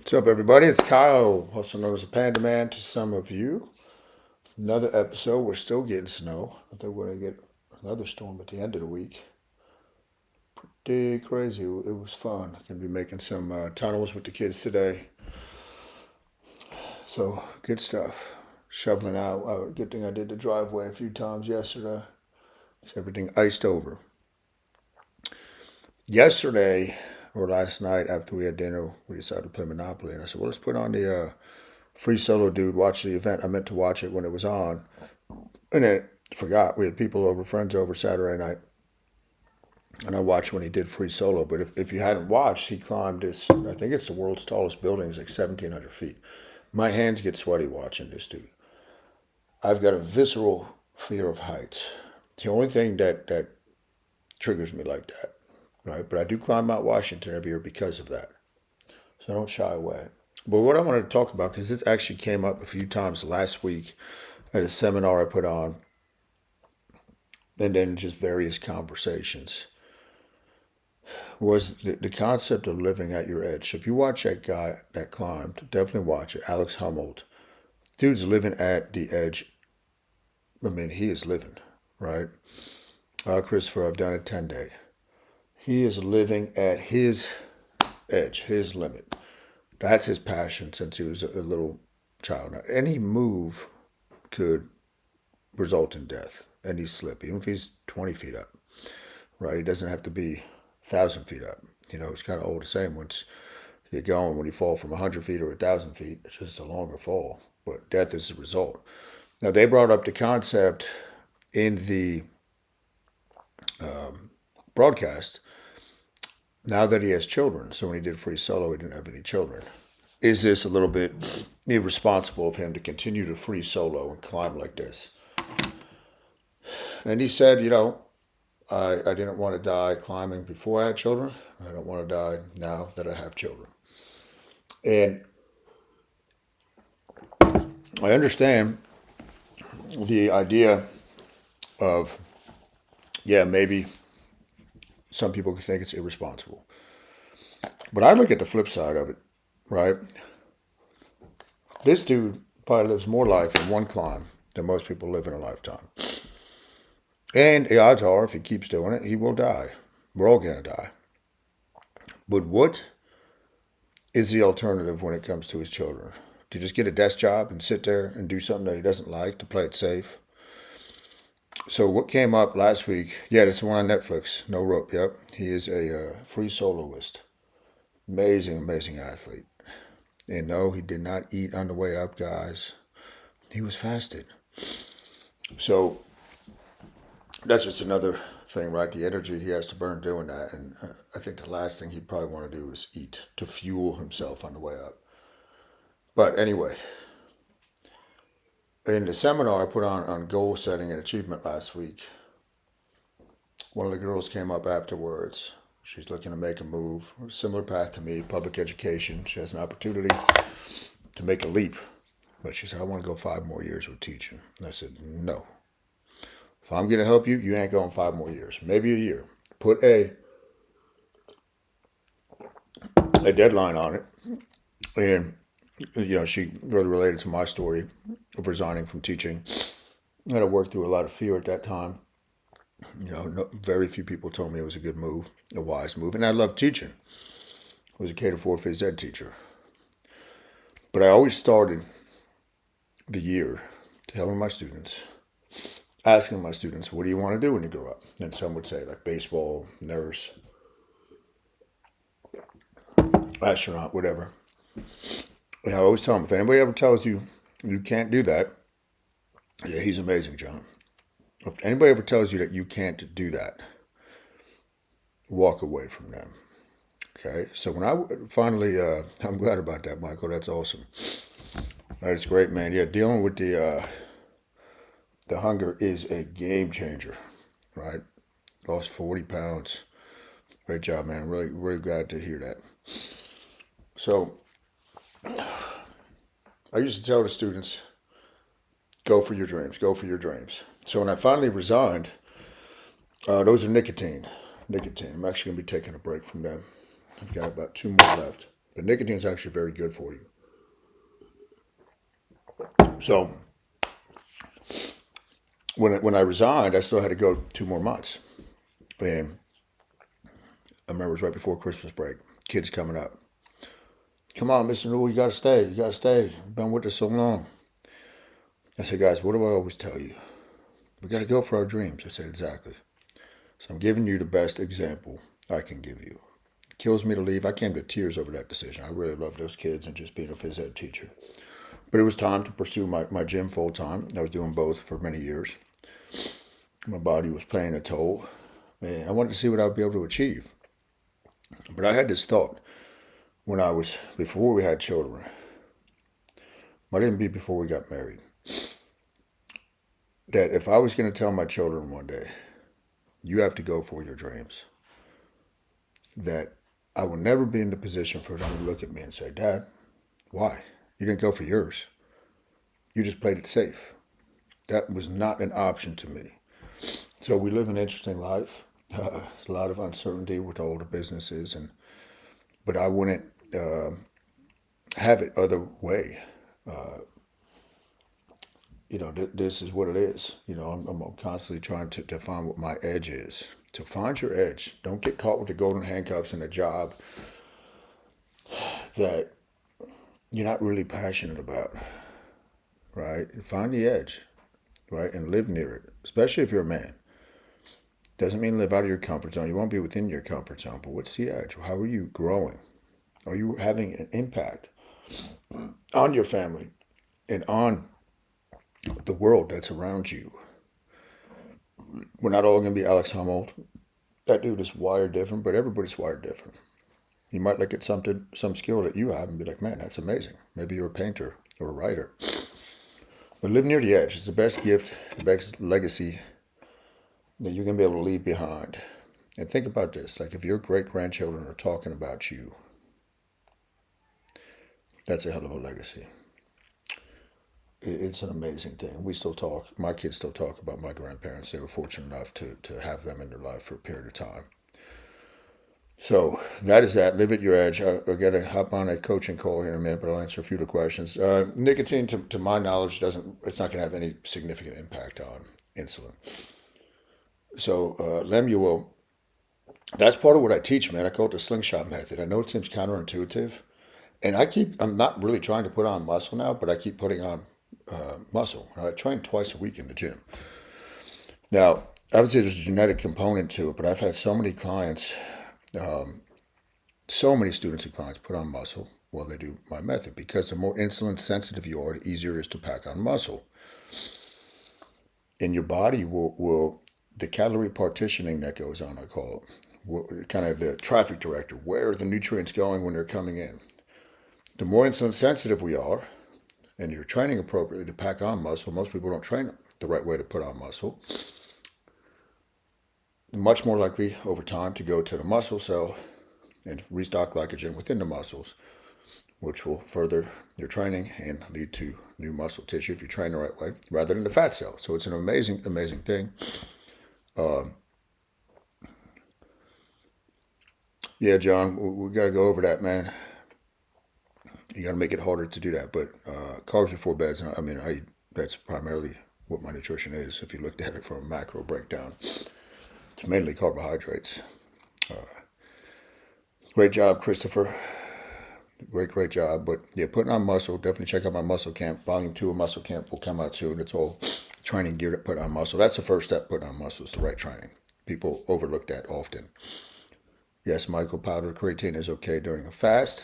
What's up, everybody? It's Kyle, also known as the Panda Man to some of you. Another episode. We're still getting snow. I think we're going to get another storm at the end of the week. Pretty crazy. It was fun. I'm going to be making some tunnels with the kids today. So, good stuff. Shoveling out. Good thing I did the driveway a few times yesterday. Everything iced over. Yesterday, or last night after we had dinner, we decided to play Monopoly. And I said, well, let's put on the Free Solo Dude, watch the event. I meant to watch it when it was on. And I forgot. We had people over, friends over Saturday night. And I watched when he did Free Solo. But if you hadn't watched, he climbed this, I think it's the world's tallest building. It's like 1,700 feet. My hands get sweaty watching this dude. I've got a visceral fear of heights. It's the only thing that triggers me like that, right? But I do climb Mount Washington every year because of that. So I don't shy away. But what I wanted to talk about, because this actually came up a few times last week at a seminar I put on, and then just various conversations, was the concept of living at your edge. So if you watch that guy that climbed, definitely watch it, Alex Humboldt. Dude's living at the edge. I mean, he is living, right? Christopher, I've done a 10-day. He is living at his edge, his limit. That's his passion since he was a little child. Now, any move could result in death, any slip, even if he's 20 feet up, right? He doesn't have to be 1,000 feet up. You know, it's kind of old to say once you get going, when you fall from 100 feet or 1,000 feet, it's just a longer fall, but death is the result. Now, they brought up the concept in the broadcast now that he has children. So when he did Free Solo, he didn't have any children. Is this a little bit irresponsible of him to continue to free solo and climb like this? And he said, I didn't want to die climbing before I had children. I don't want to die now that I have children. And I understand the idea of, maybe some people could think it's irresponsible. But I look at the flip side of it, right? This dude probably lives more life in one climb than most people live in a lifetime. And the odds are, if he keeps doing it, he will die. We're all going to die. But what is the alternative when it comes to his children? To just get a desk job and sit there and do something that he doesn't like, to play it safe? So what came up last week, that's the one on Netflix, No Rope, yep. He is a free soloist. Amazing, amazing athlete. And no, he did not eat on the way up, guys. He was fasted. So that's just another thing, right? The energy he has to burn doing that. And I think the last thing he'd probably want to do is eat to fuel himself on the way up. But anyway, in the seminar I put on goal setting and achievement last week, one of the girls came up afterwards. She's looking to make a move, similar path to me, public education. She has an opportunity to make a leap. But she said, I want to go 5 more years with teaching. And I said, no. If I'm going to help you, you ain't going 5 more years. Maybe a year. Put a deadline on it. And, she really related to my story of resigning from teaching. I had to work through a lot of fear at that time. Very few people told me it was a good move, a wise move. And I loved teaching. I was a K-4 phys ed teacher. But I always started the year telling my students, asking my students, what do you want to do when you grow up? And some would say, like, baseball, nurse, astronaut, whatever. And I always tell them, if anybody ever tells you you can't do that, he's amazing, John. If anybody ever tells you that you can't do that, walk away from them. Okay? So when I finally, I'm glad about that, Michael. That's awesome. That's great, man. Yeah, dealing with the hunger is a game changer, right? Lost 40 pounds. Great job, man. Really, really glad to hear that. So I used to tell the students, go for your dreams, go for your dreams. So when I finally resigned, those are nicotine. I'm actually going to be taking a break from them. I've got about 2 more left. But nicotine is actually very good for you. So when I resigned, I still had to go 2 more months. And I remember it was right before Christmas break. Kids coming up. Come on, Mr. Newell, you got to stay. You got to stay. You've been with us so long. I said, guys, what do I always tell you? We got to go for our dreams. I said, exactly. So I'm giving you the best example I can give you. It kills me to leave. I came to tears over that decision. I really loved those kids and just being a phys ed teacher. But it was time to pursue my gym full time. I was doing both for many years. My body was playing a toll. And I wanted to see what I would be able to achieve. But I had this thought before we had children. Might even be before we got married. That if I was going to tell my children one day, you have to go for your dreams, that I will never be in the position for them to look at me and say, Dad, why? You didn't go for yours. You just played it safe. That was not an option to me. So we live an interesting life. There's a lot of uncertainty with all the businesses, but I wouldn't have it other way. This is what it is. I'm constantly trying to find what my edge is. To find your edge. Don't get caught with the golden handcuffs in a job that you're not really passionate about, right? Find the edge, right? And live near it, especially if you're a man. Doesn't mean live out of your comfort zone. You won't be within your comfort zone, but what's the edge? How are you growing? Are you having an impact on your family and on the world that's around you? We're not all going to be Alex Humboldt. That dude is wired different, but everybody's wired different. You might look at some skill that you have and be like, man, that's amazing. Maybe you're a painter or a writer. But live near the edge. It's the best gift, the best legacy that you're going to be able to leave behind. And think about this. Like if your great-grandchildren are talking about you, that's a hell of a legacy. It's an amazing thing. We still talk. My kids still talk about my grandparents. They were fortunate enough to have them in their life for a period of time. So that is that. Live at your edge. I got to hop on a coaching call here in a minute, but I'll answer a few of the questions. Nicotine, to my knowledge, it's not going to have any significant impact on insulin. So Lemuel, that's part of what I teach, man. I call it the slingshot method. I know it seems counterintuitive, and I'm not really trying to put on muscle now, but I keep putting on muscle. I train twice a week in the gym. Now, obviously there's a genetic component to it, but I've had so many clients, so many students and clients put on muscle while they do my method, because the more insulin sensitive you are, the easier it is to pack on muscle. And your body will the calorie partitioning that goes on, I call it, kind of the traffic director. Where are the nutrients going when they're coming in? The more insulin sensitive we are, and you're training appropriately to pack on muscle, most people don't train the right way to put on muscle, much more likely over time to go to the muscle cell and restock glycogen within the muscles, which will further your training and lead to new muscle tissue if you train the right way, rather than the fat cell. So it's an amazing, amazing thing. Yeah, John, we got to go over that, man. You got to make it harder to do that. But carbs before beds, that's primarily what my nutrition is. If you looked at it from a macro breakdown, it's mainly carbohydrates. Great job, Christopher. Great job. But yeah, putting on muscle, definitely check out my muscle camp. Volume 2 of muscle camp will come out soon. It's all training gear to put on muscle. That's the first step, putting on muscle, is the right training. People overlook that often. Yes, Michael, powder creatine is okay during a fast.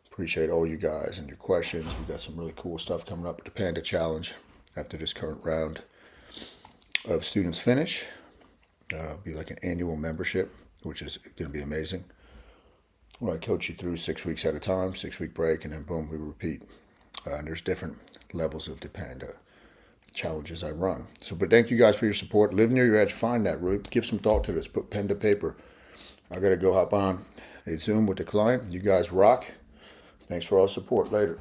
Appreciate all you guys and your questions. We got some really cool stuff coming up with the Panda Challenge after this current round of students finish. It'll be like an annual membership, which is going to be amazing. Where I coach you through 6 weeks at a time, 6-week break, and then boom, we repeat. And there's different levels of the Panda challenges I run. But thank you guys for your support. Live near your edge. Find that. Really give some thought to this. Put pen to paper. I got to go hop on a Zoom with the client. You guys rock. Thanks for all the support. Later.